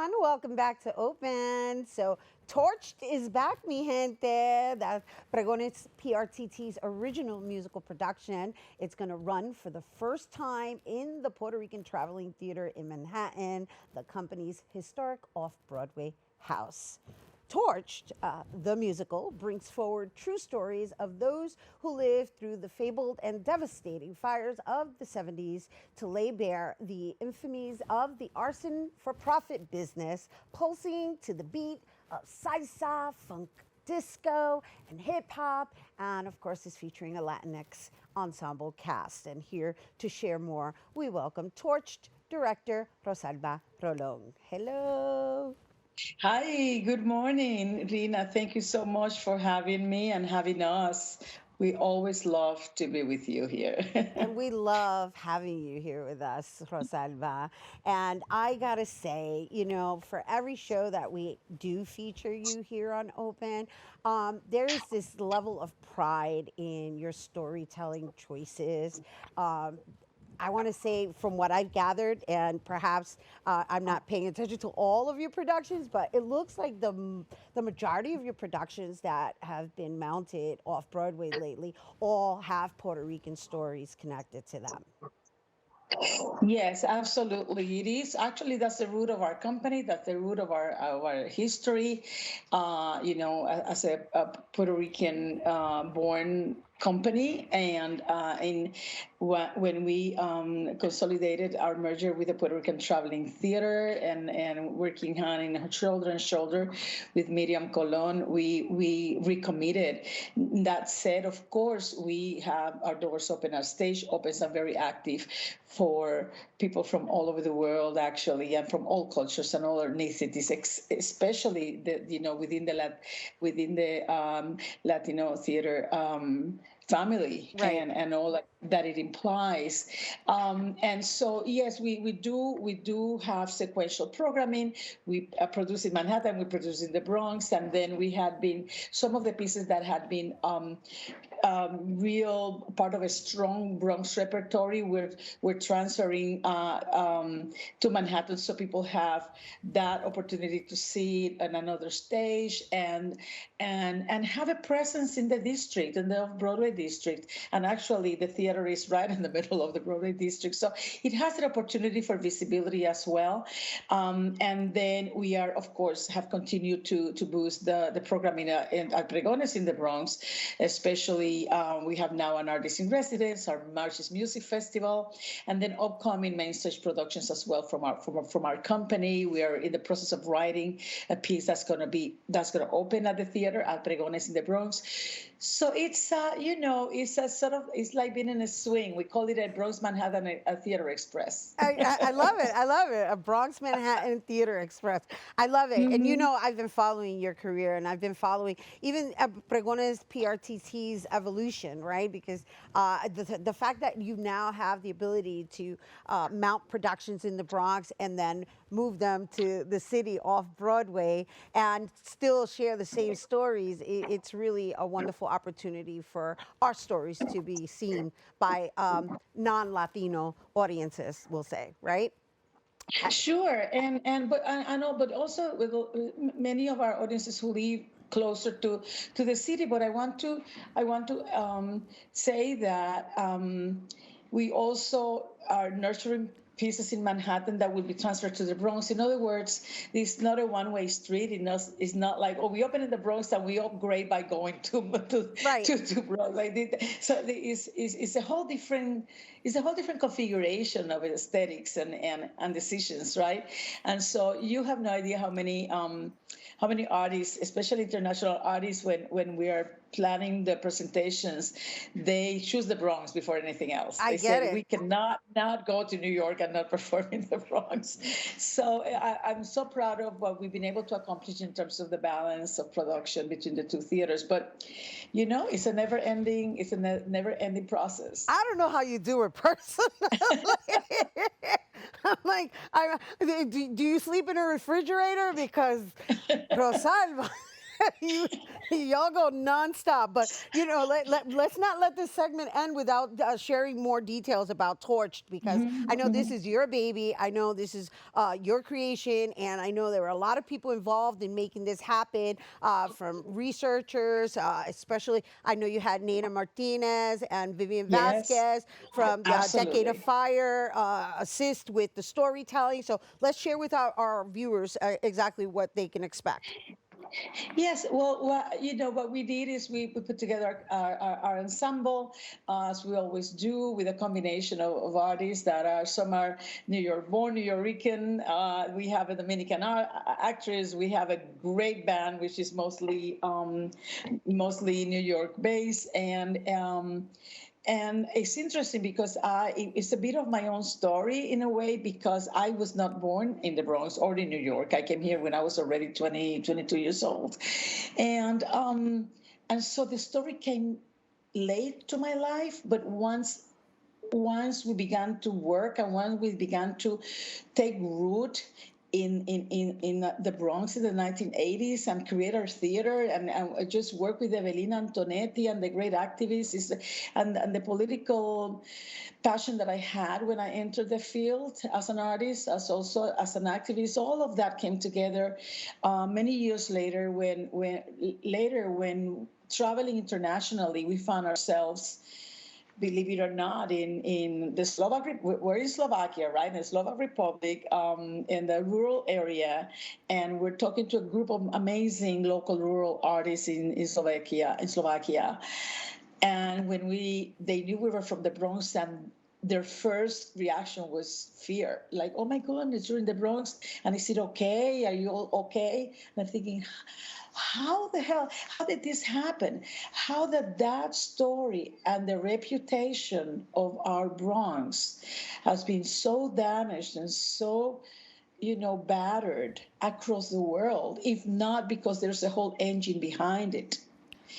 everyone. Welcome back to Open. So, Torched is back, mi gente. That's Pregones PRTT's original musical production. It's going to run for the first time in the Puerto Rican Traveling Theater in Manhattan, the company's historic off-Broadway house. Torched, the musical, brings forward true stories of those who lived through the fabled and devastating fires of the 70s to lay bare the infamies of the arson for profit business, pulsing to the beat of salsa, funk, disco, and hip hop, and of course, is featuring a Latinx ensemble cast. And here to share more, we welcome Torched director Rosalba Rolón. Hello. Hi, good morning, Rhina. Thank you so much for having me and having us. We always love to be with you here. And we love having you here with us, Rosalba. And I gotta say, for every show that we do feature you here on Open, there is this level of pride in your storytelling choices. I want to say, from what I've gathered, and perhaps I'm not paying attention to all of your productions, but it looks like the majority of your productions that have been mounted off Broadway lately all have Puerto Rican stories connected to them. Yes, absolutely. It is actually that's the root of our company. That's the root of our history. As a Puerto Rican born company, and when we consolidated our merger with the Puerto Rican Traveling Theater and working hand in shoulder and shoulder with Miriam Colon, we recommitted. That said, of course, we have our doors open, our stage opens are very active for people from all over the world, actually, and from all cultures and all ethnicities, especially within the Latino theater family, Right. and all that it implies. And so, yes, we do have sequential programming. We produce in Manhattan, we produce in the Bronx, and then we had been some of the pieces that had been real part of a strong Bronx repertory. We're transferring to Manhattan, so people have that opportunity to see it on another stage and have a presence in the district, in the Off-Broadway district. And actually, the theater is right in the middle of the Broadway district, so it has an opportunity for visibility as well. And then we are, of course, have continued to boost the programming at Pregones in the Bronx, especially. We have now an artist in residence, our Marches Music Festival, and then upcoming main stage productions as well from our company. We are in the process of writing a piece that's going to open at the theater at Pregones in the Bronx. So it's it's like being in a swing. We call it a Bronx Manhattan a Theater Express. I love it. I love it. A Bronx Manhattan Theater Express. I love it. And Mhm. I've been following your career, and I've been following even Pregones PRTT's evolution, right? Because the fact that you now have the ability to mount productions in the Bronx and then move them to the city off Broadway and still share the same stories, it's really a wonderful opportunity for our stories to be seen by non-Latino audiences, we'll say, right? Sure, but I know, but also with many of our audiences who live closer to the city. But I want to say that we also are nurturing pieces in Manhattan that will be transferred to the Bronx. In other words, it's not a one-way street. It's not like, oh, we open in the Bronx and we upgrade by going Right. to Bronx. So it's a whole different configuration of aesthetics and decisions, right? And so you have no idea how many artists, especially international artists, when we are planning the presentations, they choose the Bronx before anything else. I They get said we it. cannot not go to New York and not perform in the Bronx. So I'm so proud of what we've been able to accomplish in terms of the balance of production between the two theaters. But it's a never ending process. I don't know how you do it personally. I'm like, do you sleep in a refrigerator? Because Rosalba. you, y'all go nonstop. But let's not let this segment end without sharing more details about Torched, because I know this is your baby. I know this is your creation, and I know there were a lot of people involved in making this happen, from researchers, especially. I know you had Nina Martinez and Vivian Yes, Vasquez from Decade of absolutely. Fire assist with the storytelling. So let's share with our viewers exactly what they can expect. Yes, well, what we did is we put together our ensemble, as we always do, with a combination of artists that are, some are New York born, New Yorican. We have a Dominican actress. We have a great band, which is mostly New York based, and it's interesting because it's a bit of my own story in a way, because I was not born in the Bronx or in New York. I came here when I was already 22 years old. And so the story came late to my life, but once we began to work and once we began to take root in the Bronx in the 1980s and create our theater, and just work with Evelina Antonetti and the great activists, and the political passion that I had when I entered the field as an artist, as also as an activist. All of that came together many years later, when traveling internationally, we found ourselves, believe it or not, in the we're in Slovakia, right? In the Slovak Republic, in the rural area, and we're talking to a group of amazing local rural artists in Slovakia. And when they knew we were from the Bronx, and their first reaction was fear, like, "Oh my goodness, you're in the Bronx, and is it okay? Are you all okay?" And I'm thinking, how the hell, how did this happen? How did that story and the reputation of our Bronx has been so damaged and so, battered across the world, if not because there's a whole engine behind it?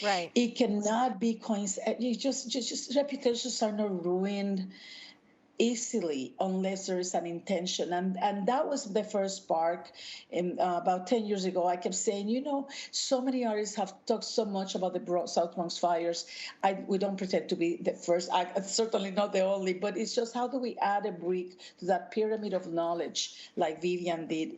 Right. It cannot be coincidence. Just reputations are not ruined easily unless there is an intention, and that was the first spark. About 10 years ago, I kept saying, so many artists have talked so much about the South Bronx fires. We don't pretend to be the first, certainly not the only, but it's just, how do we add a brick to that pyramid of knowledge, like Vivian did,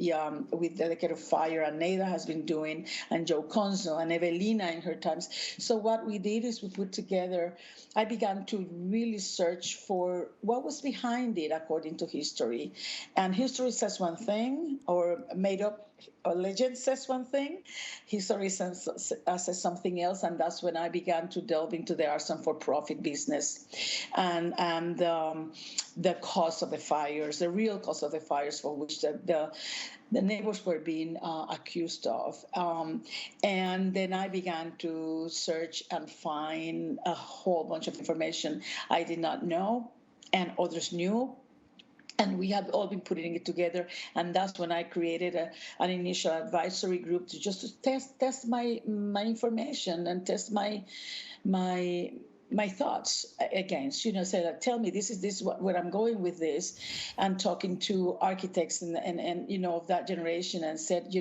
with the Decade of Fire, and Neda has been doing, and Joe Conzo and Evelina in her times. So what we did is we put together, I began to really search for what was behind it according to history. And history says one thing, or made up a legend says one thing. History says something else, and that's when I began to delve into the arson for profit business, and the cause of the fires, the real cause of the fires, for which the neighbors were being accused of. And then I began to search and find a whole bunch of information I did not know and others knew. And we have all been putting it together, and that's when I created an initial advisory group to test my information and test my thoughts against, say, like, tell me, this is where I'm going with this, and talking to architects and of that generation, and said,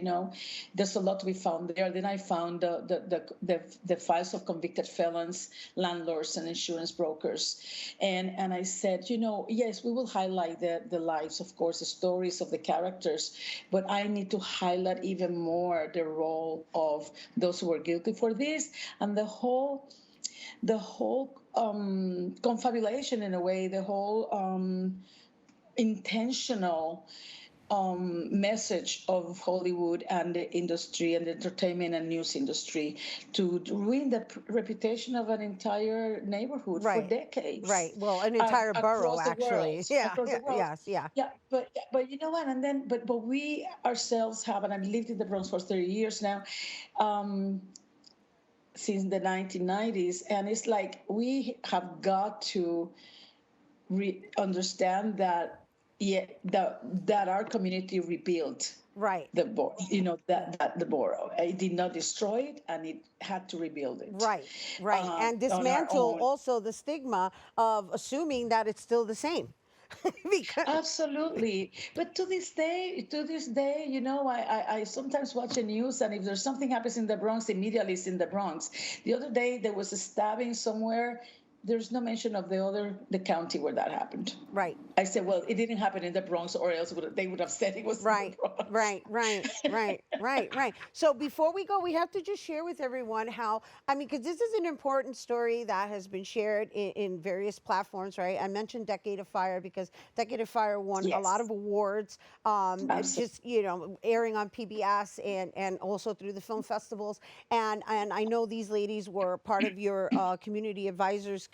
there's a lot to be found there. Then I found the files of convicted felons, landlords, and insurance brokers, and I said, yes, we will highlight the lives, of course, the stories of the characters, but I need to highlight even more the role of those who were guilty for this, and the whole confabulation, in a way, the whole intentional message of Hollywood and the industry and the entertainment and news industry to ruin the reputation of an entire neighborhood for Right. decades. Right. Well, an entire borough, Across the actually. world, Yeah. across Yeah. the world. Yes. Yeah. Yeah, but you know what? And then, but we ourselves have, and I've lived in the Bronx for 30 years now. Since the 1990s, and it's like we have got to understand that, that our community rebuilt Right. the that the borough. It did not destroy it, and it had to rebuild it Right. Right. And on our dismantle own. also the stigma of assuming that it's still the same. because Absolutely. But to this day, you know, I sometimes watch the news, and if there's something happens in the Bronx, immediately it's in the Bronx. The other day there was a stabbing somewhere. There's no mention of the county where that happened. right. I said, well, it didn't happen in the Bronx, or else they would have said it was in the Right, Bronx. right, right, right, right, right. So before we go, we have to just share with everyone how, I mean, because this is an important story that has been shared in various platforms, right? I mentioned Decade of Fire because Decade of Fire won a lot of Yes, awards, absolutely. just, airing on PBS and also through the film festivals. And I know these ladies were part of your community advisors,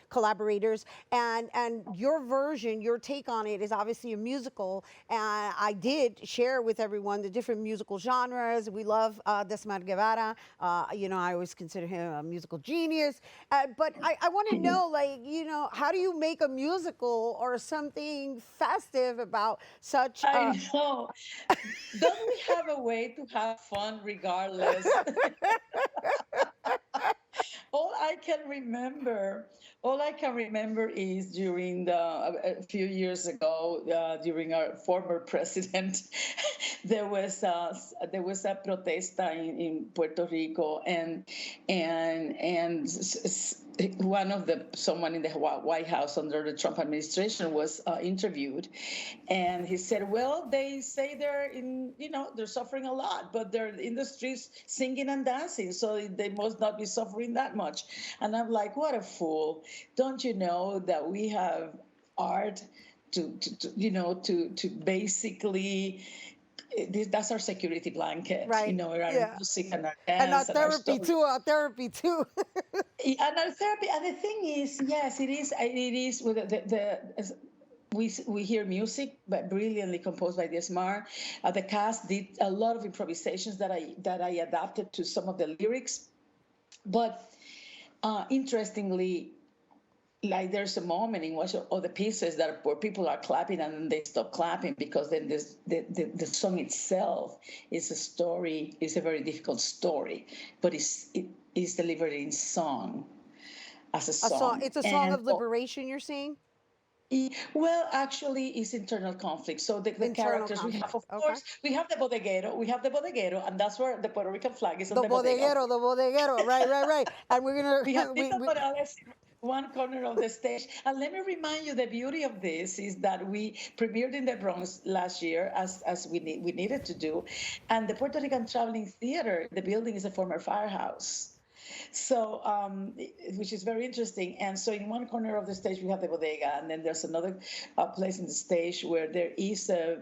collaborators, and your version, your take on it is obviously a musical. And I did share with everyone the different musical genres. We love Desmar Guevara. I always consider him a musical genius. But I want to know, like, how do you make a musical or something festive about such I know. Don't we have a way to have fun regardless? all I can remember, all I can remember is during a few years ago, during our former president, there was a protesta in Puerto Rico, and one of someone in the White House under the Trump administration was interviewed, and he said, "Well, they say they're suffering a lot, but they're in the streets singing and dancing, so they must not be suffering that much." And I'm like, "What a fool! Don't you know that we have art to basically." That's our security blanket, right, our yeah, music and our and our dance and our therapy story. too, our therapy too. And our therapy, and the thing is, yes, it is. It is with we hear music, but brilliantly composed by Desmar. The cast did a lot of improvisations that I adapted to some of the lyrics. But interestingly, like there's a moment in one of the pieces where people are clapping and then they stop clapping because then the song itself is a story, is a very difficult story, but it is delivered in song as a A song, song. it's a song And of liberation, you're saying? well, actually, it's internal conflict. So the Internal characters we conflict. have, of Okay. course, we have the bodeguero, and that's where the Puerto Rican flag is on The the bodega. bodeguero, the bodeguero. Right, right, right. And we're We have gonna Tito Morales in one corner of the stage. And let me remind you, the beauty of this is that we premiered in the Bronx last year, as we needed to do, and the Puerto Rican Traveling Theater, the building is a former firehouse. So, which is very interesting. And so, in one corner of the stage, we have the bodega, and then there's another place in the stage where there is a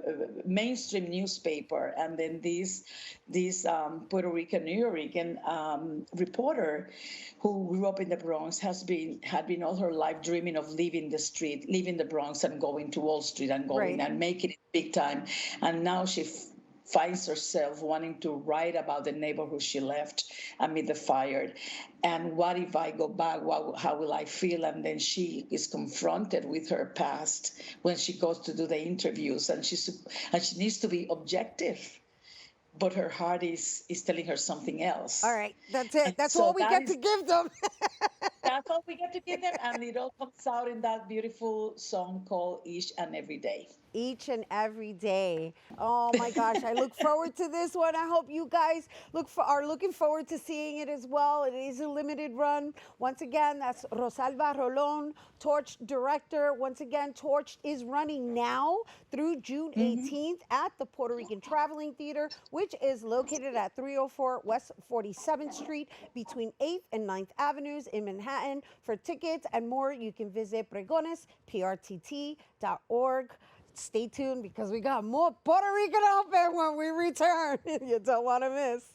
mainstream newspaper, and then this Puerto Rican, New Rican reporter who grew up in the Bronx had been all her life dreaming of leaving the street, leaving the Bronx, and going to Wall Street and going right. and making it big time. And now she finds herself wanting to write about the neighborhood she left amid the fire. And what if I go back? How will I feel? And then she is confronted with her past when she goes to do the interviews, and she needs to be objective, but her heart is telling her something All else. right. That's it. And That's all so we get to give them. that's all we get to give them, and it all comes out in that beautiful song called Each and Every Day. Each and every day. Oh my gosh, I look forward to this one. I hope you guys are looking forward to seeing it as well. It is a limited run. Once again, that's Rosalba Rolón, Torched director. Once again, Torched is running now through June 18th at the Puerto Rican Traveling Theater, which is located at 304 West 47th Street between 8th and 9th Avenues in Manhattan. For tickets and more, you can visit PregonesPRTT.org. Stay tuned because we got more Puerto Rican Open when we return. You don't want to miss.